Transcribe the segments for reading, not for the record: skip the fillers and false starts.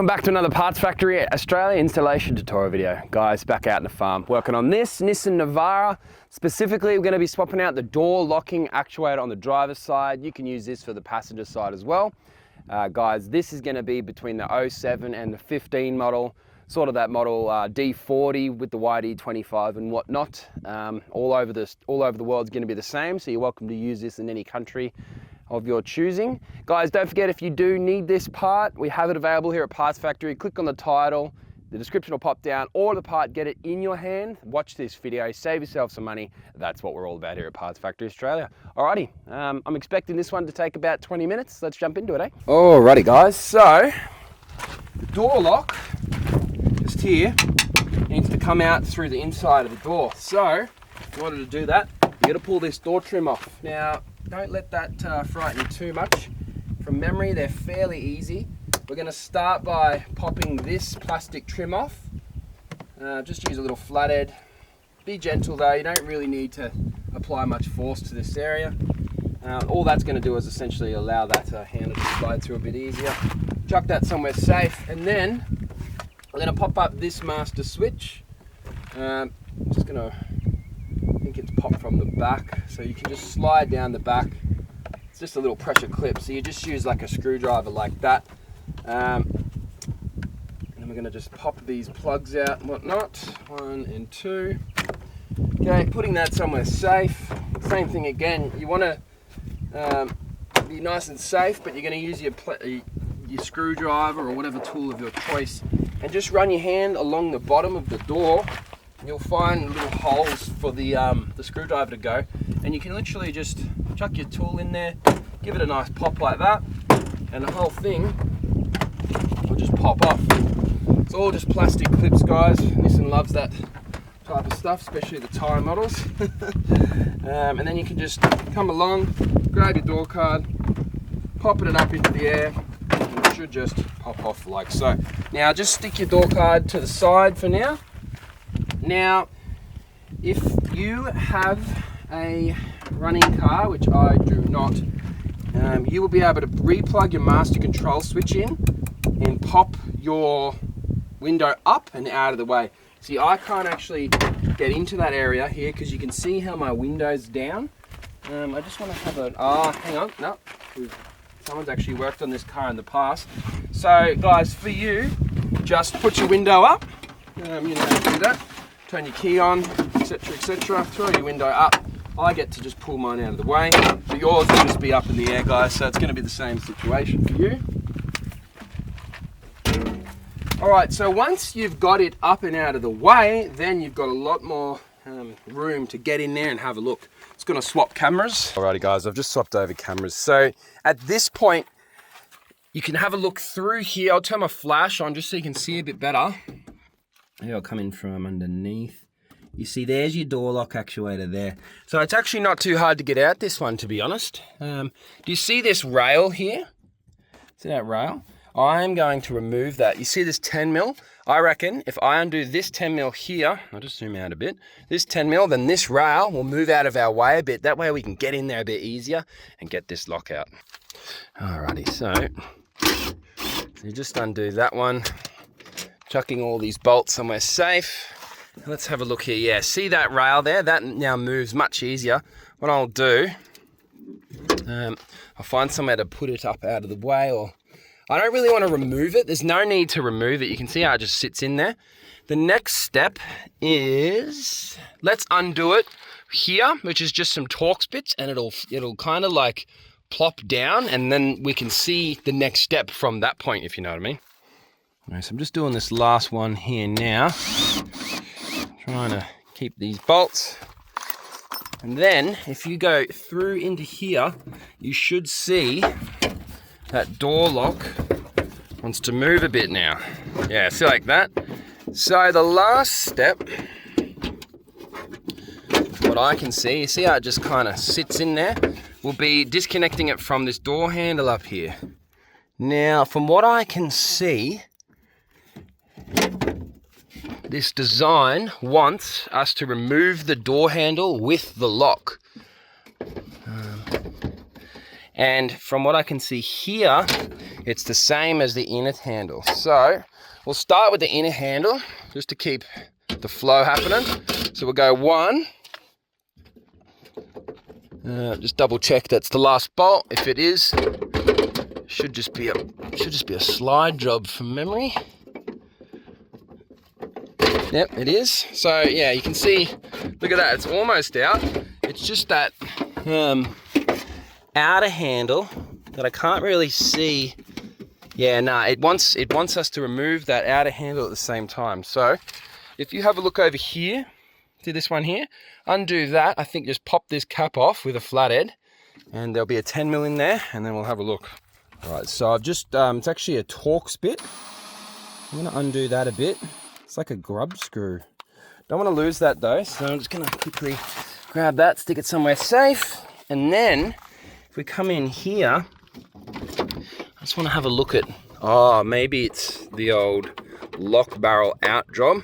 Welcome back to another Parts Factory Australia installation tutorial video. Guys, back out in the farm, working on this Nissan Navara. Specifically, we're going to be swapping out the door locking actuator on the driver's side. You can use this for the passenger side as well. Guys, this is going to be between the 07 and the 15 model, sort of that model D40 with the YD25 and whatnot. All over the world is going to be the same, so you're welcome to use this in any country of your choosing. Guys, don't forget, if you do need this part, we have it available here at Parts Factory. Click on the title, the description will pop down, order the part, get it in your hand, watch this video, save yourself some money. That's what we're all about here at Parts Factory Australia. Alrighty, I'm expecting this one to take about 20 minutes. Let's jump into it, eh? Alrighty guys, so the door lock, just here, needs to come out through the inside of the door. So, in order to do that, you're gonna pull this door trim off. Now, don't let that frighten you too much. From memory, they're fairly easy. We're going to start by popping this plastic trim off. Just use a little flathead. Be gentle though, you don't really need to apply much force to this area. All that's going to do is essentially allow that handle to slide through a bit easier. Chuck that somewhere safe, and then we're going to pop up this master switch. Just going to, I think it's popped from the back, so you can just slide down the back. It's just a little pressure clip, so you just use like a screwdriver like that. And then we're going to just pop these plugs out and whatnot, 1 and 2. Okay, putting that somewhere safe. Same thing again, you want to be nice and safe, but you're going to use your screwdriver or whatever tool of your choice, and just run your hand along the bottom of the door. You'll find little holes for the screwdriver to go, and you can literally just chuck your tool in there, give it a nice pop like that, and the whole thing will just pop off. It's all just plastic clips, guys. Nissan loves that type of stuff, especially the tyre models. And then you can just come along, grab your door card, popping it up into the air, and it should just pop off like so. Now just stick your door card to the side for now. Now, if you have a running car, which I do not, you will be able to replug your master control switch in and pop your window up and out of the way. See, I can't actually get into that area here because you can see how my window's down. I just want to have a, hang on, no, someone's actually worked on this car in the past. So guys, for you, just put your window up, you know how to do that. Turn your key on, etc., throw your window up. I get to just pull mine out of the way, but yours will just be up in the air, guys, so it's going to be the same situation for you. Alright, so once you've got it up and out of the way, then you've got a lot more room to get in there and have a look. It's going to swap cameras. Alrighty guys, I've just swapped over cameras. So at this point, you can have a look through here. I'll turn my flash on just so you can see a bit better. Maybe I'll come in from underneath. You see, there's your door lock actuator there. So it's actually not too hard to get out this one, to be honest. Do you see this rail here? See that rail? I'm going to remove that. You see this 10 mil? I reckon if I undo this 10 mil here, I'll just zoom out a bit, this 10 mil, then this rail will move out of our way a bit. That way we can get in there a bit easier and get this lock out. Alrighty, so you just undo that one. Chucking all these bolts somewhere safe. Let's have a look here. Yeah, see that rail there? That now moves much easier. What I'll do, I'll find somewhere to put it up out of the way, or I don't really want to remove it. There's no need to remove it. You can see how it just sits in there. The next step is, let's undo it here, which is just some Torx bits, and it'll kind of like plop down, and then we can see the next step from that point, if you know what I mean. Right, so I'm just doing this last one here now. Trying to keep these bolts. And then if you go through into here, you should see that door lock wants to move a bit now. Yeah, see like that? So the last step, what I can see, you see how it just kind of sits in there, will be disconnecting it from this door handle up here. Now, from what I can see, this design wants us to remove the door handle with the lock. And from what I can see here, it's the same as the inner handle. So we'll start with the inner handle just to keep the flow happening. So we'll go 1. Just double check that's the last bolt. If it is, should just be a slide job from memory. Yep, it is. So yeah, you can see, look at that, it's almost out. It's just that outer handle that I can't really see. Yeah, no, it wants us to remove that outer handle at the same time. So if you have a look over here, see this one here, undo that. I think just pop this cap off with a flathead, and there'll be a 10mm in there, and then we'll have a look. All right, so I've just, it's actually a Torx bit. I'm gonna undo that a bit. It's like a grub screw. Don't want to lose that though, so I'm just going to quickly grab that, stick it somewhere safe, and then if we come in here, I just want to have a look at, oh, maybe it's the old lock barrel out job.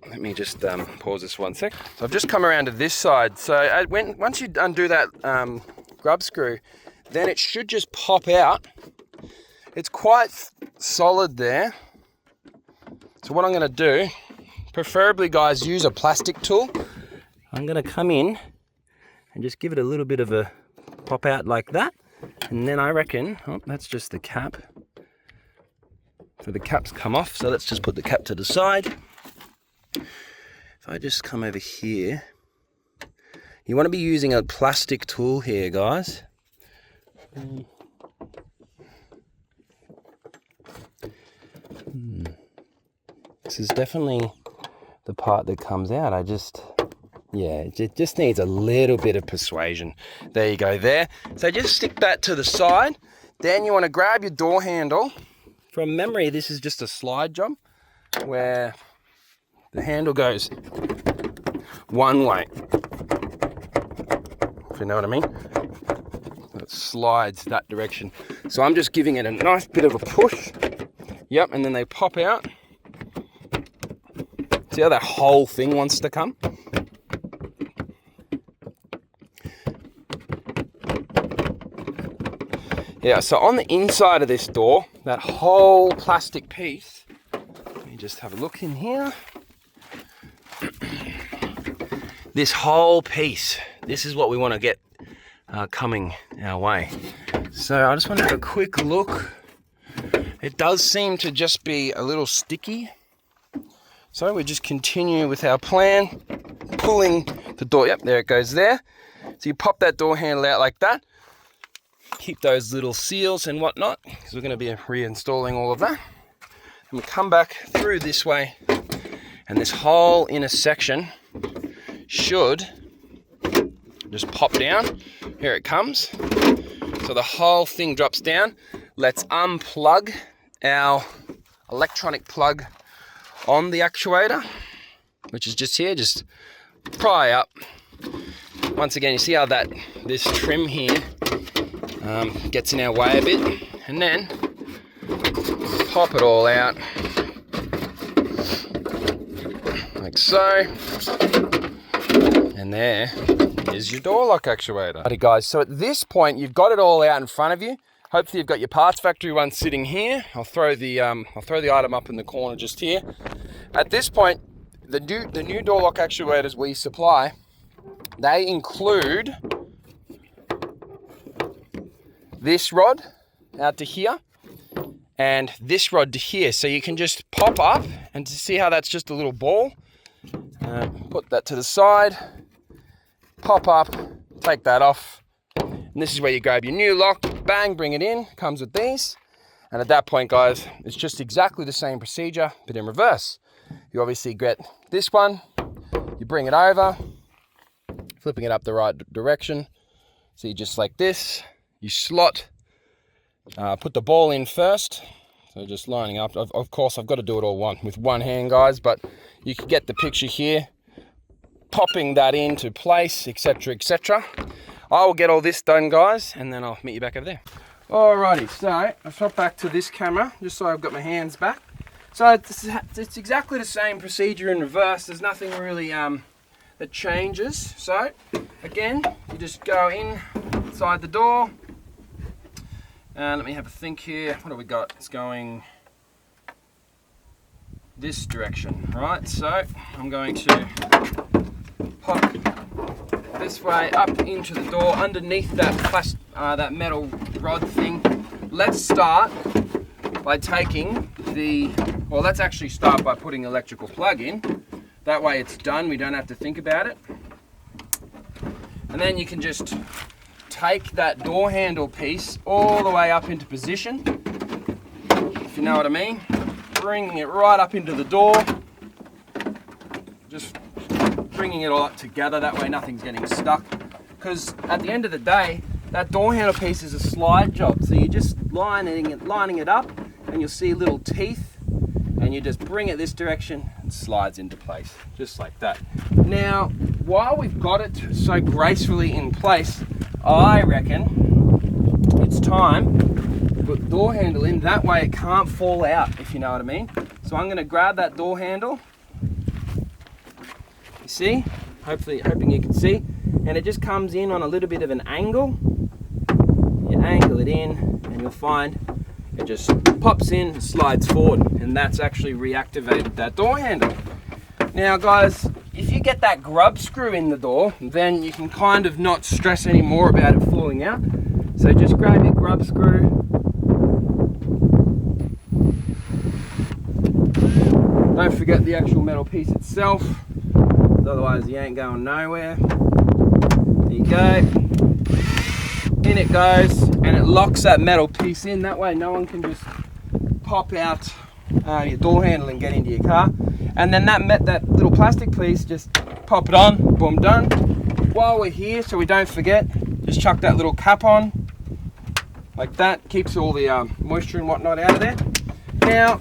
Let me just pause this 1 sec. So I've just come around to this side. So once you undo that grub screw, then it should just pop out. It's quite solid there. So what I'm going to do, preferably guys, use a plastic tool. I'm going to come in and just give it a little bit of a pop out like that. And then I reckon, oh, that's just the cap. So the cap's come off, so let's just put the cap to the side. If I just come over here, you want to be using a plastic tool here, guys. This is definitely the part that comes out. Yeah, it just needs a little bit of persuasion. There you go there. So just stick that to the side. Then you want to grab your door handle. From memory, this is just a slide job where the handle goes one way, if you know what I mean. It slides that direction. So I'm just giving it a nice bit of a push. Yep, and then they pop out. See how that whole thing wants to come? Yeah, so on the inside of this door, that whole plastic piece, let me just have a look in here. This whole piece, this is what we want to get coming our way. So I just want to have a quick look. It does seem to just be a little sticky. So we just continue with our plan, pulling the door, yep, there it goes there. So you pop that door handle out like that. Keep those little seals and whatnot, because we're going to be reinstalling all of that. And we come back through this way, and this whole inner section should just pop down. Here it comes. So the whole thing drops down. Let's unplug our electronic plug on the actuator, which is just here, just pry up. Once again, you see how this trim here gets in our way a bit, and then pop it all out like so, and there is your door lock actuator. Alrighty guys, so at this point you've got it all out in front of you. Hopefully you've got your parts factory one sitting here. I'll throw the item up in the corner just here. At this point, the new door lock actuators we supply, they include this rod out to here and this rod to here. So you can just pop up, and to see how that's just a little ball, put that to the side, pop up, take that off. And this is where you grab your new lock, bang, bring it in, comes with these. And at that point, guys, it's just exactly the same procedure, but in reverse. You obviously get this one, you bring it over, flipping it up the right direction. So you just like this, you slot, put the ball in first. So just lining up. Of course, I've got to do it all with one hand, guys, but you can get the picture here. Popping that into place, etc., etc. I will get all this done, guys, and then I'll meet you back over there. Alrighty, so I'll swap back to this camera, just so I've got my hands back. So it's exactly the same procedure in reverse. There's nothing really that changes. So again, you just go inside the door, And let me have a think here. What do we got? It's going this direction, right? So I'm going to pop this way up into the door underneath that that metal rod thing. Let's start by taking let's actually start by putting electrical plug in. That way it's done, we don't have to think about it. And then you can just take that door handle piece all the way up into position, if you know what I mean. Bringing it right up into the door, just bringing it all up together, that way nothing's getting stuck. Because at the end of the day, that door handle piece is a slide job, so you're just lining it up, and you'll see little teeth, and you just bring it this direction and slides into place, just like that. Now, while we've got it so gracefully in place, I reckon it's time to put the door handle in, that way it can't fall out, if you know what I mean. So I'm gonna grab that door handle, you see, hoping you can see, and it just comes in on a little bit of an angle. You angle it in and you'll find it just pops in and slides forward, and that's actually reactivated that door handle. Now guys, if you get that grub screw in the door, then you can kind of not stress any more about it falling out. So just grab your grub screw, don't forget the actual metal piece itself, otherwise you ain't going nowhere. There you go. In it goes, and it locks that metal piece in. That way no one can just pop out your door handle and get into your car. And then that little plastic piece, just pop it on, boom, done. While we're here, so we don't forget, just chuck that little cap on, like that. Keeps all the moisture and whatnot out of there. Now,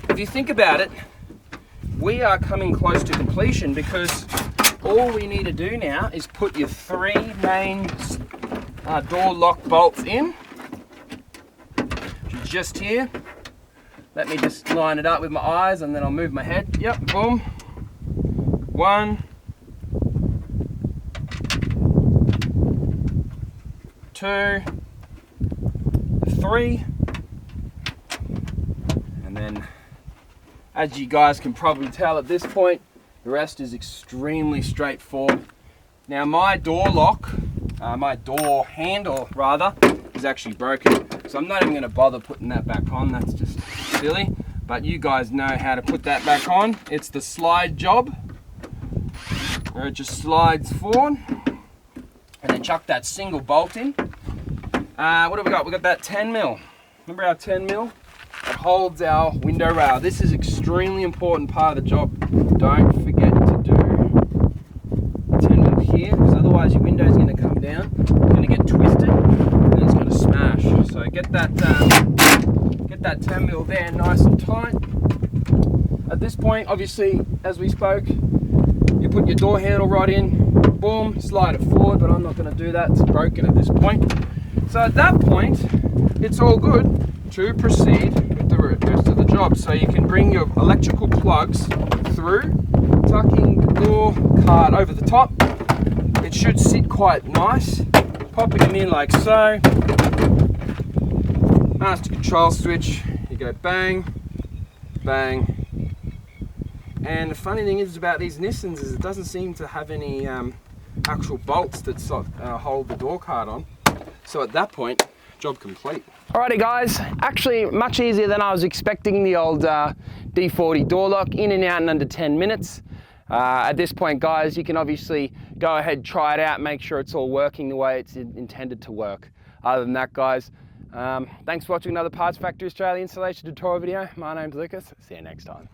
if you think about it, we are coming close to completion, because all we need to do now is put your 3 main door lock bolts in, just here. Let me just line it up with my eyes, and then I'll move my head. Yep, boom. 1, 2, 3, and then, as you guys can probably tell at this point, the rest is extremely straightforward. Now my door lock, my door handle rather, is actually broken, so I'm not even going to bother putting that back on. That's just silly, but you guys know how to put that back on. It's the slide job, where it just slides forward, and then chuck that single bolt in. What have we got? We got that 10mm. Remember our 10mm? It holds our window rail. This is extremely important part of the job. Don't forget to do 10mm here, because otherwise your window is going to come down, it's going to get twisted, and it's going to smash. So get that 10mm there nice and tight. At this point, obviously, as we spoke, you put your door handle right in, boom, slide it forward, but I'm not going to do that, it's broken at this point. So at that point, it's all good to proceed with the rest of the job. So you can bring your electrical plugs through, tucking the door card over the top. It should sit quite nice. Popping them in like so. Master control switch, you go bang, bang. And the funny thing is about these Nissans is it doesn't seem to have any actual bolts that hold the door card on. So at that point, job complete. Alrighty guys, actually much easier than I was expecting. The old D40 door lock, in and out in under 10 minutes. At this point guys, you can obviously go ahead, try it out, make sure it's all working the way it's intended to work. Other than that guys, thanks for watching another Parts Factory Australia installation tutorial video. My name's Lucas, see you next time.